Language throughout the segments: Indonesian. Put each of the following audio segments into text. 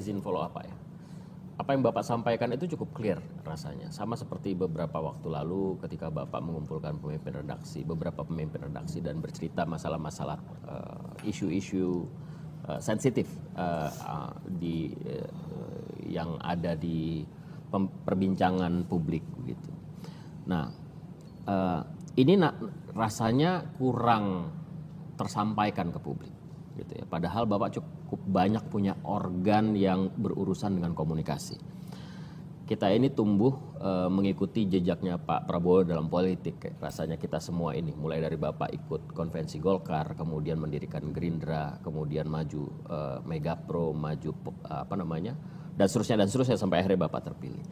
izin follow up Pak ya. Apa yang Bapak sampaikan itu cukup clear rasanya. Sama seperti beberapa waktu lalu ketika Bapak mengumpulkan beberapa pemimpin redaksi dan bercerita masalah-masalah isu-isu sensitif yang ada di perbincangan publik begitu. Nah, ini rasanya kurang tersampaikan ke publik gitu ya. Padahal Bapak cukup banyak punya organ yang berurusan dengan komunikasi. Kita ini tumbuh mengikuti jejaknya Pak Prabowo dalam politik. Rasanya kita semua ini, mulai dari Bapak ikut konvensi Golkar, kemudian mendirikan Gerindra, kemudian maju Megapro, maju dan seterusnya sampai akhirnya Bapak terpilih.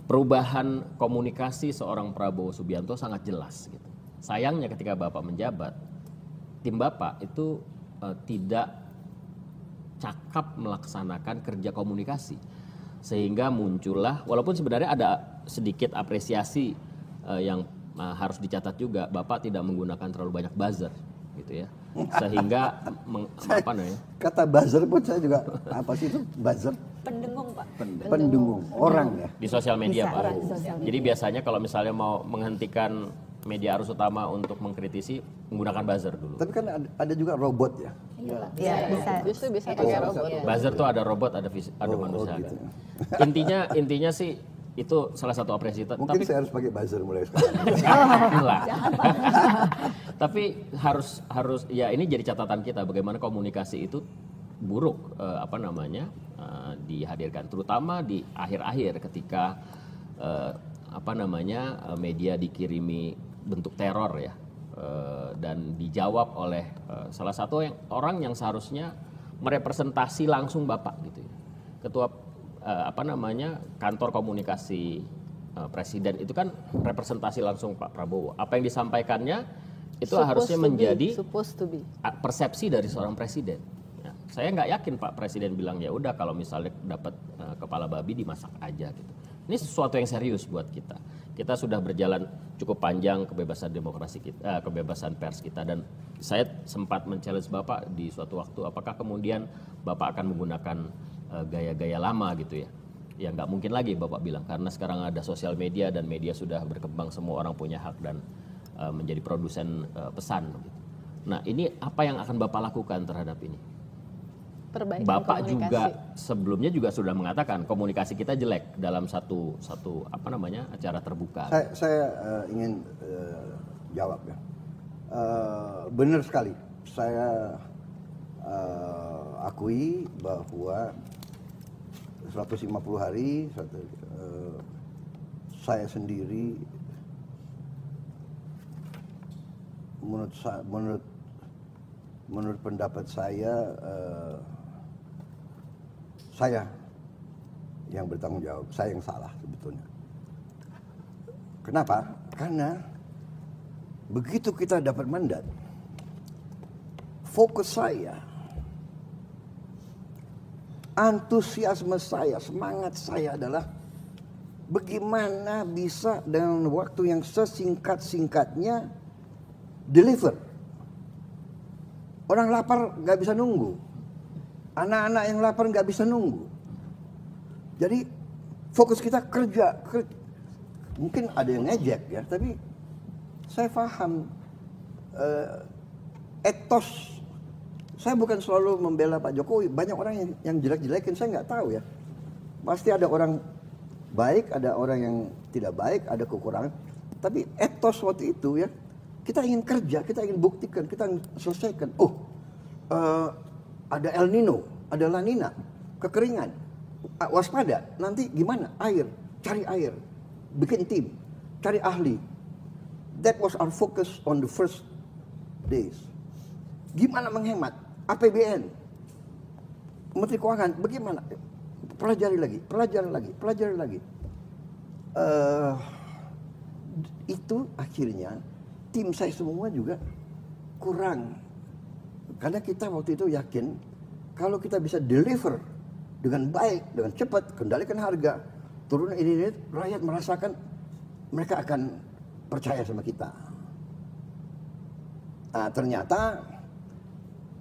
Perubahan komunikasi seorang Prabowo Subianto sangat jelas gitu. Sayangnya ketika Bapak menjabat, tim Bapak itu tidak cakap melaksanakan kerja komunikasi. Sehingga muncullah, walaupun sebenarnya ada sedikit apresiasi yang harus dicatat juga, Bapak tidak menggunakan terlalu banyak buzzer gitu ya. Sehingga kata buzzer pun saya juga, apa sih itu buzzer? Pendengung Pak. Pendengung orang ya. Di sosial media Pak. Sosial media. Jadi biasanya kalau misalnya mau menghentikan media arus utama untuk mengkritisi, menggunakan buzzer dulu. Tapi kan ada juga robot ya. Iya, bisa. Justru bisa pakai robot. Buzzer tuh ada robot, ada manusia. Gitu. Intinya sih itu salah satu apresiasi. Mungkin saya harus pakai buzzer mulai sekarang. Tapi harus ya ini jadi catatan kita bagaimana komunikasi itu buruk dihadirkan, terutama di akhir-akhir ketika media dikirimi bentuk teror ya, dan dijawab oleh salah satu orang yang seharusnya merepresentasi langsung Bapak gitu ya. Ketua kantor komunikasi presiden itu kan representasi langsung Pak Prabowo. Apa yang disampaikannya itu harusnya menjadi persepsi dari seorang presiden. Ya, saya nggak yakin Pak Presiden bilang ya udah kalau misalnya dapat kepala babi dimasak aja gitu. Ini sesuatu yang serius buat kita. Kita sudah berjalan cukup panjang kebebasan demokrasi kita, kebebasan pers kita, dan saya sempat men-challenge Bapak di suatu waktu, apakah kemudian Bapak akan menggunakan gaya-gaya lama gitu ya? Ya nggak mungkin lagi Bapak bilang, karena sekarang ada sosial media dan media sudah berkembang, semua orang punya hak dan menjadi produsen pesan. Gitu. Nah ini apa yang akan Bapak lakukan terhadap ini? Perbaikan Bapak komunikasi. juga sebelumnya juga sudah mengatakan komunikasi kita jelek dalam satu acara terbuka. Saya ingin jawab ya. Benar sekali. Saya akui bahwa 150 hari saya sendiri menurut pendapat saya yang bertanggung jawab, saya yang salah sebetulnya. Kenapa? Karena begitu kita dapat mandat, fokus saya, antusiasme saya, semangat saya adalah bagaimana bisa dengan waktu yang sesingkat-singkatnya deliver. Orang lapar nggak bisa nunggu, anak-anak yang lapar nggak bisa nunggu. Jadi fokus kita kerja. Mungkin ada yang ngejek ya, tapi saya paham etos. Saya bukan selalu membela Pak Jokowi. Banyak orang yang jelek-jelekin, saya nggak tahu ya. Pasti ada orang baik, ada orang yang tidak baik, ada kekurangan. Tapi etos waktu itu ya, kita ingin kerja, kita ingin buktikan, kita ingin selesaikan. Ada El Nino, ada La Nina, kekeringan, waspada. Nanti gimana? Air, cari air, bikin tim, cari ahli. That was our focus on the first days. Gimana menghemat? APBN, Menteri Keuangan, bagaimana? Pelajari lagi. Itu akhirnya tim saya semua juga kurang. Karena kita waktu itu yakin kalau kita bisa deliver dengan baik, dengan cepat, kendalikan harga, turun ini, rakyat merasakan mereka akan percaya sama kita. Nah, ternyata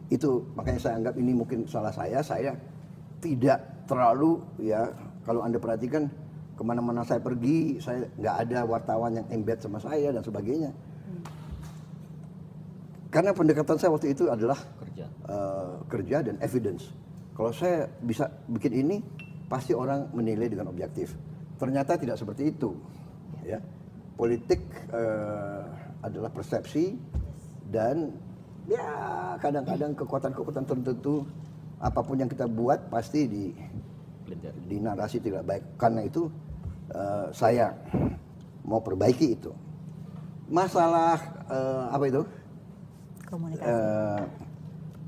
itu makanya saya anggap ini mungkin salah saya tidak terlalu ya, kalau Anda perhatikan kemana-mana saya pergi, saya nggak ada wartawan yang embed sama saya dan sebagainya. Karena pendekatan saya waktu itu adalah kerja dan evidence. Kalau saya bisa bikin ini, pasti orang menilai dengan objektif. Ternyata tidak seperti itu. Ya, politik adalah persepsi dan ya kadang-kadang kekuatan-kekuatan tertentu, apapun yang kita buat pasti di narasi tidak baik. Karena itu saya mau perbaiki itu. Masalah apa itu? Komunikasi.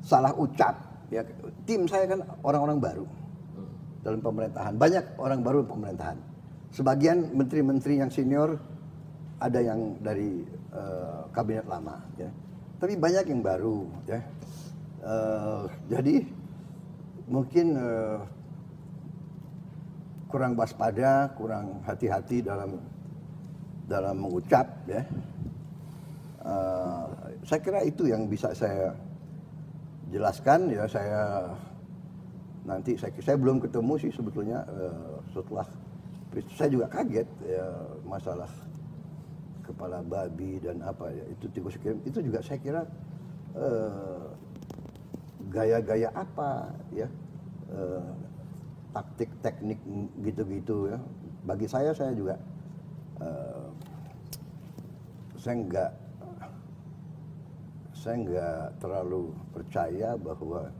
Salah ucap. Ya, tim saya kan orang-orang baru dalam pemerintahan. Banyak orang baru dalam pemerintahan. Sebagian menteri-menteri yang senior ada yang dari kabinet lama. Ya. Tapi banyak yang baru. Ya. Jadi mungkin kurang waspada, kurang hati-hati dalam mengucap, ya. Saya kira itu yang bisa saya jelaskan, ya. Saya belum ketemu sih sebetulnya setelah saya juga kaget ya, masalah kepala babi dan apa ya, itu tikus kirim itu juga saya kira gaya-gaya apa ya, taktik teknik gitu-gitu ya. Bagi saya juga saya nggak terlalu percaya bahwa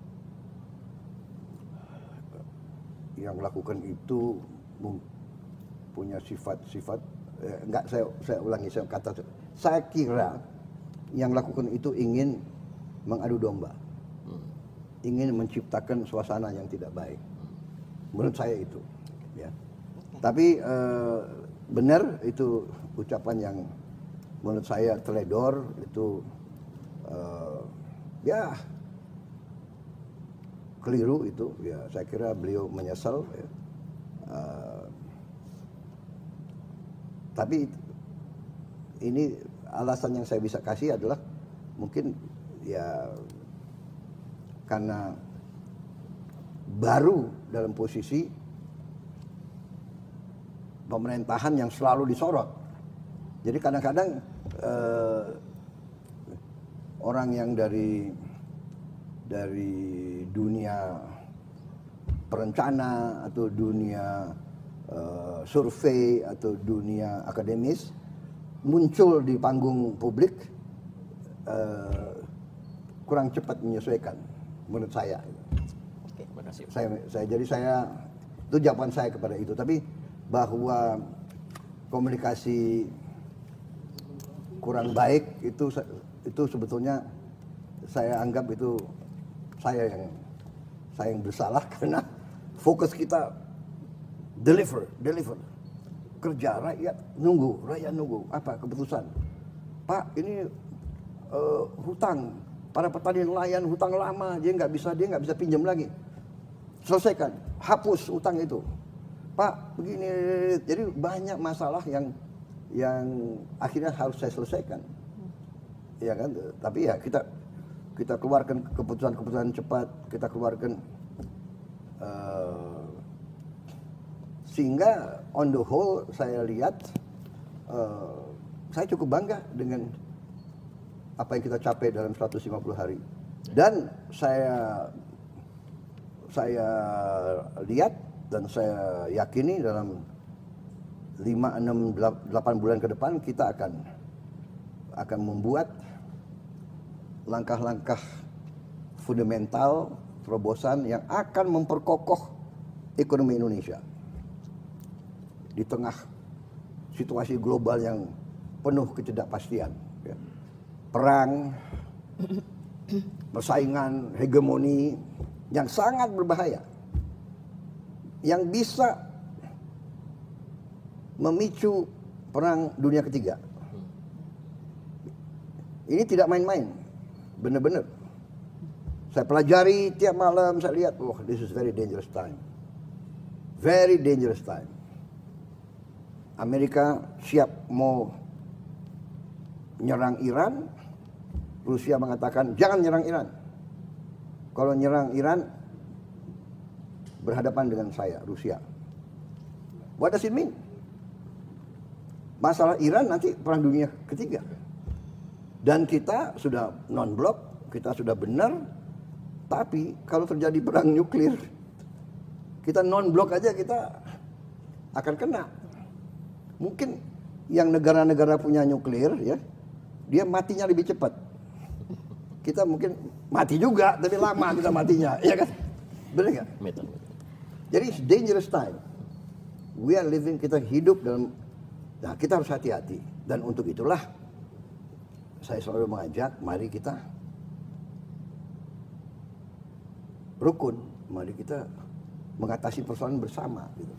yang melakukan itu punya sifat-sifat enggak, saya ulangi, saya kira yang melakukan itu ingin mengadu domba, ingin menciptakan suasana yang tidak baik. Menurut saya itu, ya. Tapi benar itu ucapan yang menurut saya teledor, itu ya keliru itu, ya. Saya kira beliau menyesal, ya. Tapi ini alasan yang saya bisa kasih adalah mungkin ya karena baru dalam posisi pemerintahan yang selalu disorot. Jadi kadang-kadang orang yang dari dunia perencana atau dunia survei atau dunia akademis muncul di panggung publik kurang cepat menyesuaikan menurut saya. Oke, terima kasih. Saya itu jawaban saya kepada itu. Tapi bahwa komunikasi kurang baik itu sebetulnya saya anggap itu saya yang bersalah, karena fokus kita deliver, kerja, rakyat nunggu apa keputusan. Pak, ini hutang, para petani nelayan hutang lama, dia nggak bisa pinjam lagi, selesaikan, hapus hutang itu. Pak, begini, jadi banyak masalah yang akhirnya harus saya selesaikan, ya kan? Tapi ya kita keluarkan keputusan cepat, kita keluarkan sehingga on the whole saya lihat saya cukup bangga dengan apa yang kita capai dalam 150 hari. Dan saya lihat dan saya yakini dalam 5, 6, 8 bulan ke depan kita akan membuat langkah-langkah fundamental, terobosan yang akan memperkokoh ekonomi Indonesia di tengah situasi global yang penuh ketidakpastian, ya. Perang, persaingan, hegemoni yang sangat berbahaya, yang bisa memicu perang dunia ketiga. Ini tidak main-main, benar-benar. Saya pelajari tiap malam, saya lihat, this is very dangerous time. Very dangerous time. Amerika siap mau nyerang Iran, Rusia mengatakan jangan nyerang Iran. Kalau nyerang Iran berhadapan dengan saya, Rusia. What does it mean? Masalah Iran nanti perang dunia ketiga. Dan kita sudah non-blok, kita sudah benar, tapi kalau terjadi perang nuklir, kita non-blok aja kita akan kena. Mungkin yang negara-negara punya nuklir, ya, dia matinya lebih cepat. Kita mungkin mati juga, tapi lama kita matinya, ya kan? Benar nggak? Jadi it's dangerous time. We are living, kita hidup dalam, nah kita harus hati-hati. Dan untuk itulah saya selalu mengajak, mari kita rukun, mari kita mengatasi persoalan bersama gitu.